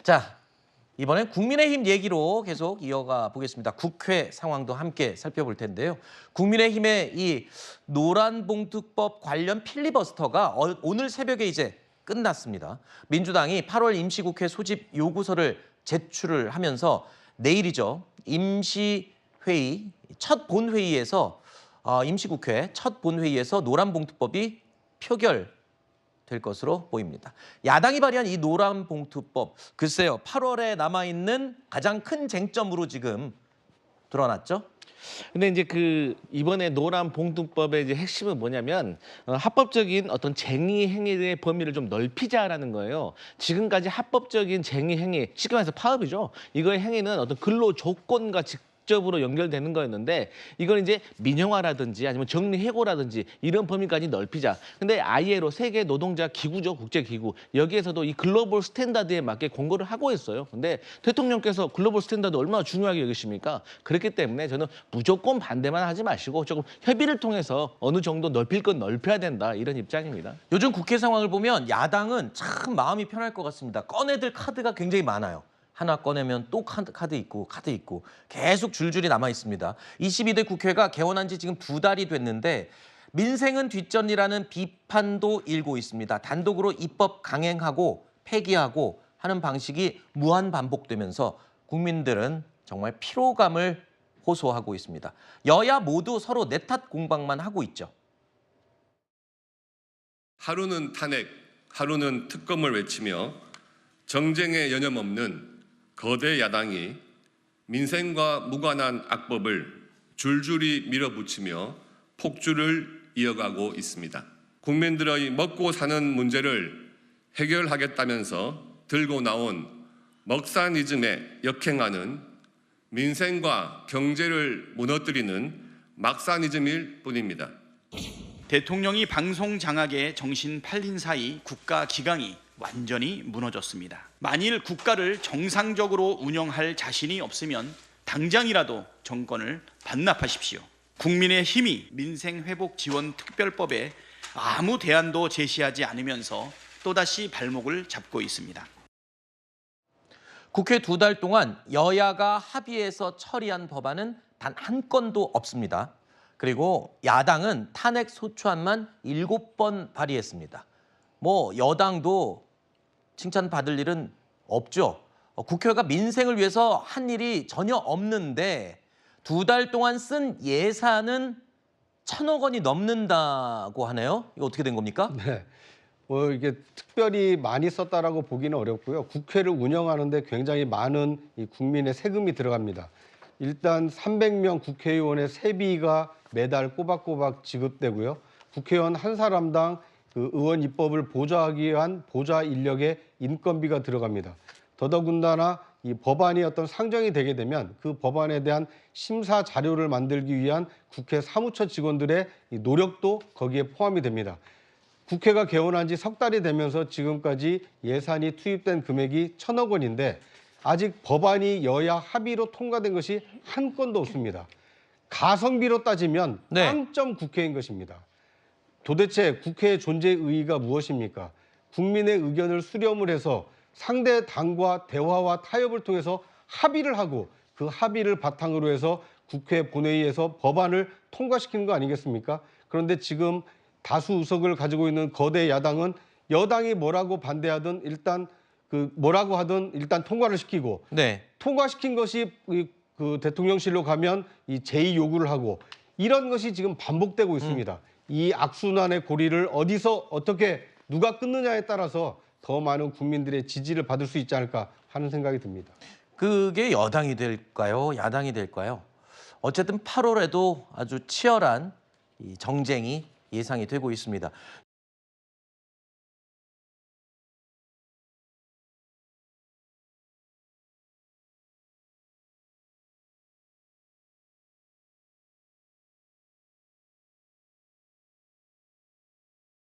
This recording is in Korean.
자, 이번엔 국민의힘 얘기로 계속 이어가 보겠습니다. 국회 상황도 함께 살펴볼 텐데요. 국민의힘의 이 노란봉투법 관련 필리버스터가 오늘 새벽에 이제 끝났습니다. 민주당이 8월 임시국회 소집 요구서를 제출을 하면서 내일이죠. 임시회의 첫 본회의에서 임시국회 첫 본회의에서 노란봉투법이 표결될 것으로 보입니다. 야당이 발의한 이 노란봉투법, 글쎄요, 8월에 남아있는 가장 큰 쟁점으로 지금 드러났죠? 근데 이제 이번에 노란봉투법의 이제 핵심은 뭐냐면 합법적인 어떤 쟁의 행위의 범위를 좀 넓히자라는 거예요. 지금까지 합법적인 쟁의 행위, 쉽게 말해서 파업이죠. 이거의 행위는 어떤 근로 조건과 직접으로 연결되는 거였는데 이건 이제 민영화라든지 아니면 정리해고라든지 이런 범위까지 넓히자. 근데 ILO 세계 노동자 기구죠, 국제기구. 여기에서도 이 글로벌 스탠다드에 맞게 공고를 하고 있어요. 근데 대통령께서 글로벌 스탠다드 얼마나 중요하게 여기십니까? 그렇기 때문에 저는 무조건 반대만 하지 마시고 조금 협의를 통해서 어느 정도 넓힐 건 넓혀야 된다, 이런 입장입니다. 요즘 국회 상황을 보면 야당은 참 마음이 편할 것 같습니다. 꺼내들 카드가 굉장히 많아요. 하나 꺼내면 또 카드 있고 계속 줄줄이 남아 있습니다. 22대 국회가 개원한 지 지금 2달이 됐는데 민생은 뒷전이라는 비판도 일고 있습니다. 단독으로 입법 강행하고 폐기하고 하는 방식이 무한 반복되면서 국민들은 정말 피로감을 호소하고 있습니다. 여야 모두 서로 내 탓 공방만 하고 있죠. 하루는 탄핵, 하루는 특검을 외치며 정쟁에 여념없는 거대 야당이 민생과 무관한 악법을 줄줄이 밀어붙이며 폭주를 이어가고 있습니다. 국민들의 먹고 사는 문제를 해결하겠다면서 들고 나온 먹사니즘에 역행하는 민생과 경제를 무너뜨리는 막사니즘일 뿐입니다. 대통령이 방송 장악에 정신 팔린 사이 국가 기강이 완전히 무너졌습니다. 만일 국가를 정상적으로 운영할 자신이 없으면 당장이라도 정권을 반납하십시오. 국민의 힘이 민생회복지원특별법에 아무 대안도 제시하지 않으면서 또다시 발목을 잡고 있습니다. 국회 2달 동안 여야가 합의해서 처리한 법안은 단 한 건도 없습니다. 그리고 야당은 탄핵 소추안만 7번 발의했습니다. 여당도 칭찬받을 일은 없죠. 국회가 민생을 위해서 한 일이 전혀 없는데 2달 동안 쓴 예산은 1,000억 원이 넘는다고 하네요. 이거 어떻게 된 겁니까? 네. 이게 특별히 많이 썼다라고 보기는 어렵고요. 국회를 운영하는데 굉장히 많은 이 국민의 세금이 들어갑니다. 일단 300명 국회의원의 세비가 매달 꼬박꼬박 지급되고요. 국회의원 한 사람당 의원 입법을 보좌하기 위한 보좌 인력의 인건비가 들어갑니다. 더더군다나 이 법안이 어떤 상정이 되게 되면 그 법안에 대한 심사 자료를 만들기 위한 국회 사무처 직원들의 이 노력도 거기에 포함이 됩니다. 국회가 개원한 지 석 달이 되면서 지금까지 예산이 투입된 금액이 1,000억 원인데 아직 법안이 여야 합의로 통과된 것이 한 건도 없습니다. 가성비로 따지면 빵점 국회인 것입니다. 도대체 국회의 존재 의의가 무엇입니까? 국민의 의견을 수렴을 해서 상대 당과 대화와 타협을 통해서 합의를 하고 그 합의를 바탕으로 해서 국회 본회의에서 법안을 통과시키는 거 아니겠습니까? 그런데 지금 다수 의석을 가지고 있는 거대 야당은 여당이 뭐라고 반대하든 일단 뭐라고 하든 일단 통과를 시키고 통과시킨 것이 그 대통령실로 가면 이 제의 요구를 하고 이런 것이 지금 반복되고 있습니다. 이 악순환의 고리를 어디서 어떻게 누가 끊느냐에 따라서 더 많은 국민들의 지지를 받을 수 있지 않을까 하는 생각이 듭니다. 그게 여당이 될까요? 야당이 될까요? 어쨌든 8월에도 아주 치열한 이 정쟁이 예상이 되고 있습니다.